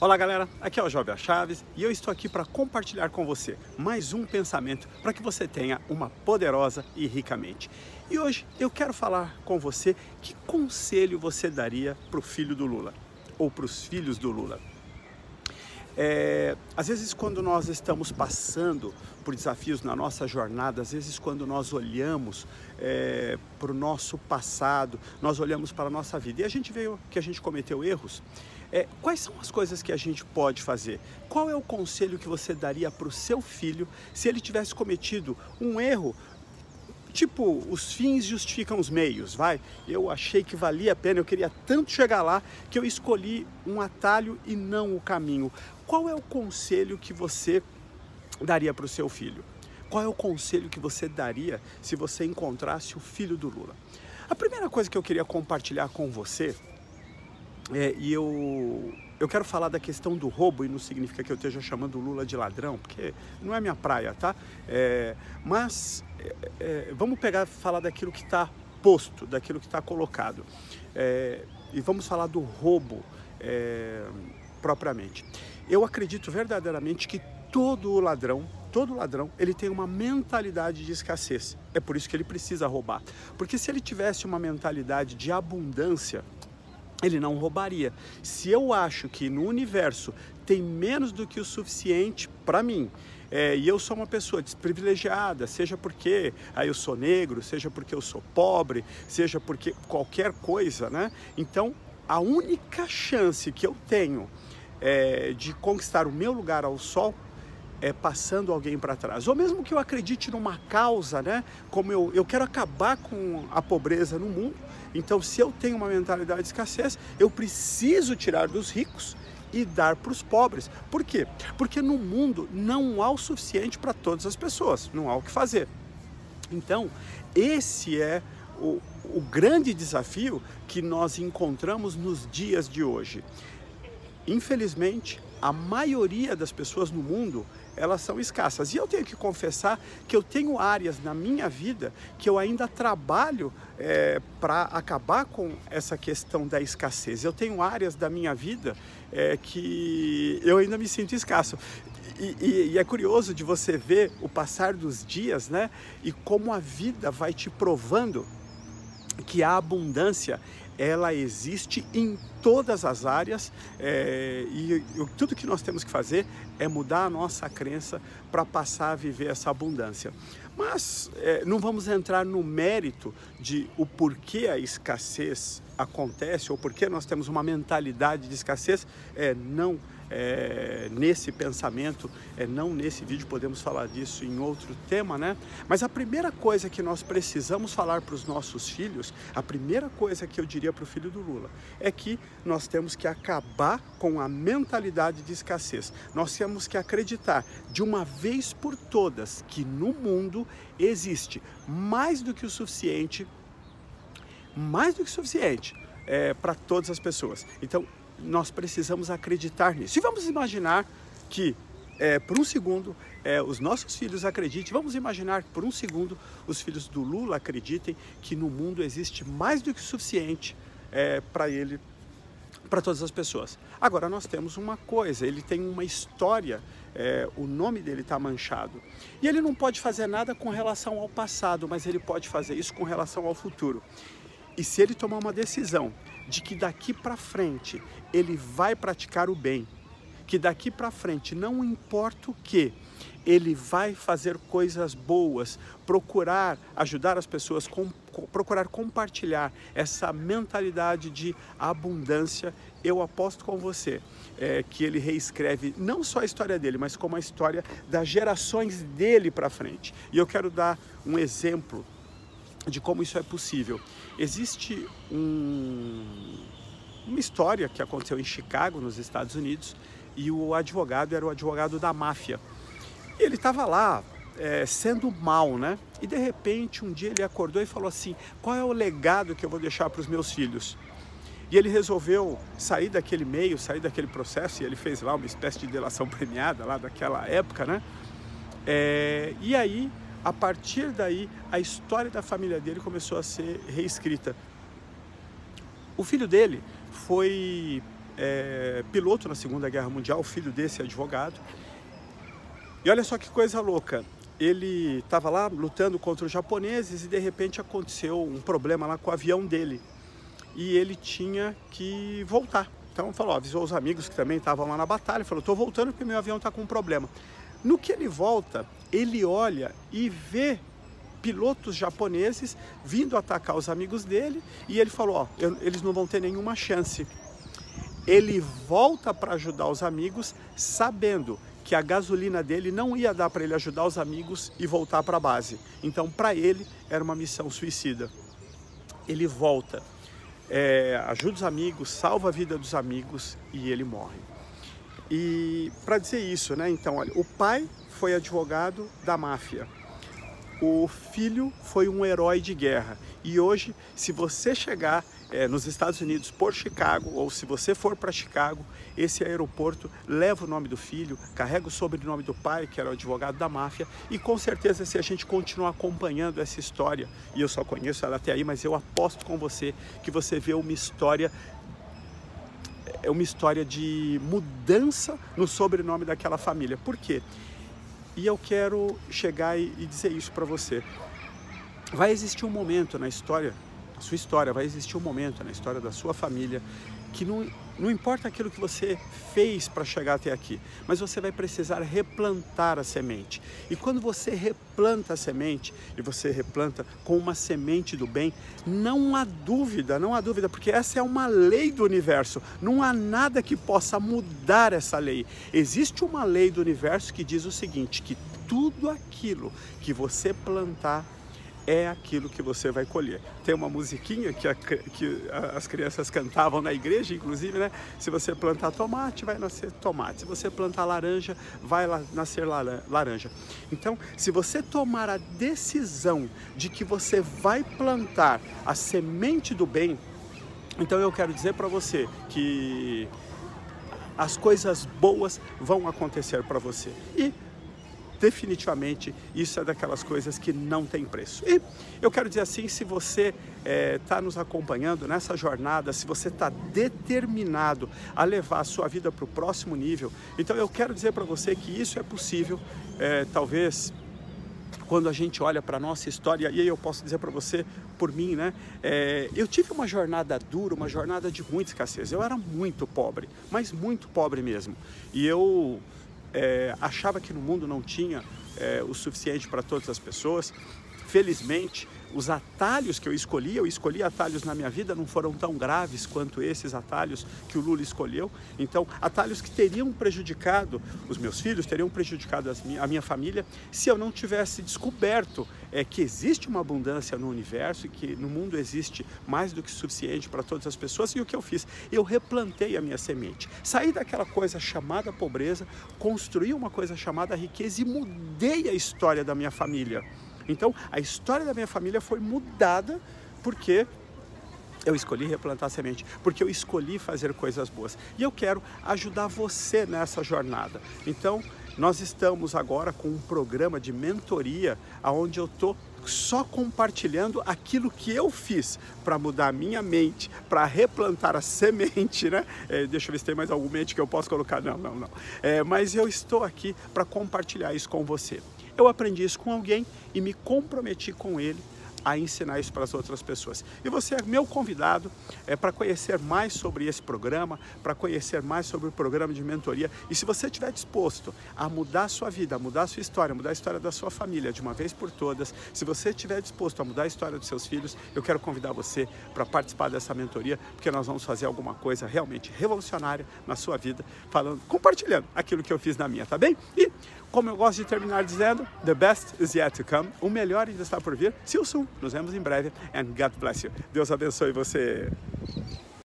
Olá galera, aqui é o Jovem Chaves e eu estou aqui para compartilhar com você mais um pensamento para que você tenha uma poderosa e rica mente. E hoje eu quero falar com você que conselho você daria para o filho do Lula ou para os filhos do Lula. Às vezes quando nós estamos passando por desafios na nossa jornada, às vezes quando nós olhamos para o nosso passado, nós olhamos para a nossa vida e a gente vê que a gente cometeu erros. Quais são as coisas que a gente pode fazer? Qual é o conselho que você daria para o seu filho se ele tivesse cometido um erro? Tipo, os fins justificam os meios, vai? Eu achei que valia a pena, eu queria tanto chegar lá que eu escolhi um atalho e não o caminho. Qual é o conselho que você daria para o seu filho? Qual é o conselho que você daria se você encontrasse o filho do Lula? A primeira coisa que eu queria compartilhar com você, eu quero falar da questão do roubo, e não significa que eu esteja chamando o Lula de ladrão, porque não é minha praia, tá? Vamos falar daquilo que está posto, daquilo que está colocado. E vamos falar do roubo propriamente. Eu acredito verdadeiramente que todo ladrão, ele tem uma mentalidade de escassez. É por isso que ele precisa roubar. Porque se ele tivesse uma mentalidade de abundância, ele não roubaria. Se eu acho que no universo tem menos do que o suficiente para mim, e eu sou uma pessoa desprivilegiada, seja porque eu sou negro, seja porque eu sou pobre, seja porque qualquer coisa, né? Então, a única chance que eu tenho de conquistar o meu lugar ao sol é passando alguém para trás. Ou mesmo que eu acredite numa causa, né? Como eu quero acabar com a pobreza no mundo, então se eu tenho uma mentalidade de escassez, eu preciso tirar dos ricos e dar para os pobres. Por quê? Porque no mundo não há o suficiente para todas as pessoas, não há o que fazer. Então, esse é o grande desafio que nós encontramos nos dias de hoje. Infelizmente, a maioria das pessoas no mundo, elas são escassas. E eu tenho que confessar que eu tenho áreas na minha vida que eu ainda trabalho para acabar com essa questão da escassez. Eu tenho áreas da minha vida que eu ainda me sinto escasso. E é curioso de você ver o passar dos dias, né? E como a vida vai te provando que a abundância, ela existe em todas as áreas, e tudo que nós temos que fazer é mudar a nossa crença para passar a viver essa abundância. Mas não vamos entrar no mérito de o porquê a escassez acontece, ou porquê nós temos uma mentalidade de escassez, não nesse pensamento, não nesse vídeo, podemos falar disso em outro tema, né? Mas a primeira coisa que nós precisamos falar para os nossos filhos, a primeira coisa que eu diria para o filho do Lula, é que nós temos que acabar com a mentalidade de escassez. Nós temos que acreditar de uma vez por todas que no mundo existe mais do que o suficiente para todas as pessoas. Então, nós precisamos acreditar nisso. E vamos imaginar que, por um segundo, os nossos filhos acreditem, vamos imaginar que, por um segundo, os filhos do Lula acreditem que no mundo existe mais do que o suficiente para todas as pessoas. Agora, nós temos uma coisa, ele tem uma história, o nome dele está manchado. E ele não pode fazer nada com relação ao passado, mas ele pode fazer isso com relação ao futuro. E se ele tomar uma decisão de que daqui para frente ele vai praticar o bem, que daqui para frente, não importa o que, ele vai fazer coisas boas, procurar ajudar as pessoas, procurar compartilhar essa mentalidade de abundância, eu aposto com você que ele reescreve não só a história dele, mas como a história das gerações dele para frente. E eu quero dar um exemplo de como isso é possível. Existe uma história que aconteceu em Chicago, nos Estados Unidos, e o advogado era o advogado da máfia. E ele estava lá sendo mal, né? E de repente um dia ele acordou e falou assim: qual é o legado que eu vou deixar para os meus filhos? E ele resolveu sair daquele meio, sair daquele processo, e ele fez lá uma espécie de delação premiada lá daquela época, né? E aí, a partir daí, a história da família dele começou a ser reescrita. O filho dele foi piloto na Segunda Guerra Mundial, filho desse advogado. E olha só que coisa louca, ele estava lá lutando contra os japoneses e de repente aconteceu um problema lá com o avião dele. E ele tinha que voltar. Então falou, avisou os amigos que também estavam lá na batalha, falou, estou voltando porque meu avião está com um problema. No que ele volta, ele olha e vê pilotos japoneses vindo atacar os amigos dele e ele falou, ó, eles não vão ter nenhuma chance. Ele volta para ajudar os amigos, sabendo que a gasolina dele não ia dar para ele ajudar os amigos e voltar para a base. Então, para ele, era uma missão suicida. Ele volta, ajuda os amigos, salva a vida dos amigos e ele morre. E para dizer isso, né? Então, olha, o pai foi advogado da máfia. O filho foi um herói de guerra. E hoje, se você chegar nos Estados Unidos por Chicago, ou se você for para Chicago, esse aeroporto leva o nome do filho, carrega o sobrenome do pai, que era o advogado da máfia, e com certeza se a gente continuar acompanhando essa história, e eu só conheço ela até aí, mas eu aposto com você que você vê uma história de mudança no sobrenome daquela família. Por quê? E eu quero chegar e dizer isso para você. Vai existir um momento na história, na sua história, vai existir um momento na história da sua família que não importa aquilo que você fez para chegar até aqui, mas você vai precisar replantar a semente. E quando você replanta a semente, e você replanta com uma semente do bem, não há dúvida, porque essa é uma lei do universo. Não há nada que possa mudar essa lei. Existe uma lei do universo que diz o seguinte, que tudo aquilo que você plantar é aquilo que você vai colher. Tem uma musiquinha que as crianças cantavam na igreja, inclusive, né? Se você plantar tomate, vai nascer tomate. Se você plantar laranja, vai nascer laranja. Então, se você tomar a decisão de que você vai plantar a semente do bem, então eu quero dizer para você que as coisas boas vão acontecer para você. E definitivamente, isso é daquelas coisas que não tem preço. E eu quero dizer assim, se você está nos acompanhando nessa jornada, se você está determinado a levar a sua vida para o próximo nível, então eu quero dizer para você que isso é possível, talvez quando a gente olha para a nossa história, e aí eu posso dizer para você, por mim, né? Eu tive uma jornada dura, uma jornada de muita escassez. Eu era muito pobre, mas muito pobre mesmo. E eu achava que no mundo não tinha o suficiente para todas as pessoas. Felizmente, os atalhos que eu escolhi atalhos na minha vida, não foram tão graves quanto esses atalhos que o Lula escolheu. Então, atalhos que teriam prejudicado os meus filhos, teriam prejudicado a minha família, se eu não tivesse descoberto que existe uma abundância no universo e que no mundo existe mais do que suficiente para todas as pessoas. E o que eu fiz? Eu replantei a minha semente. Saí daquela coisa chamada pobreza, construí uma coisa chamada riqueza e mudei a história da minha família. Então, a história da minha família foi mudada porque eu escolhi replantar a semente, porque eu escolhi fazer coisas boas. E eu quero ajudar você nessa jornada. Então, nós estamos agora com um programa de mentoria, onde eu estou só compartilhando aquilo que eu fiz para mudar a minha mente, para replantar a semente, né? Deixa eu ver se tem mais algum mente que eu posso colocar. Não. Mas eu estou aqui para compartilhar isso com você. Eu aprendi isso com alguém e me comprometi com ele a ensinar isso para as outras pessoas. E você é meu convidado para conhecer mais sobre esse programa, para conhecer mais sobre o programa de mentoria. E se você estiver disposto a mudar a sua vida, a mudar a sua história, a mudar a história da sua família de uma vez por todas, se você estiver disposto a mudar a história dos seus filhos, eu quero convidar você para participar dessa mentoria, porque nós vamos fazer alguma coisa realmente revolucionária na sua vida, compartilhando aquilo que eu fiz na minha, tá bem? E como eu gosto de terminar dizendo, the best is yet to come. O melhor ainda está por vir. See you soon. Nos vemos em breve. And God bless you. Deus abençoe você.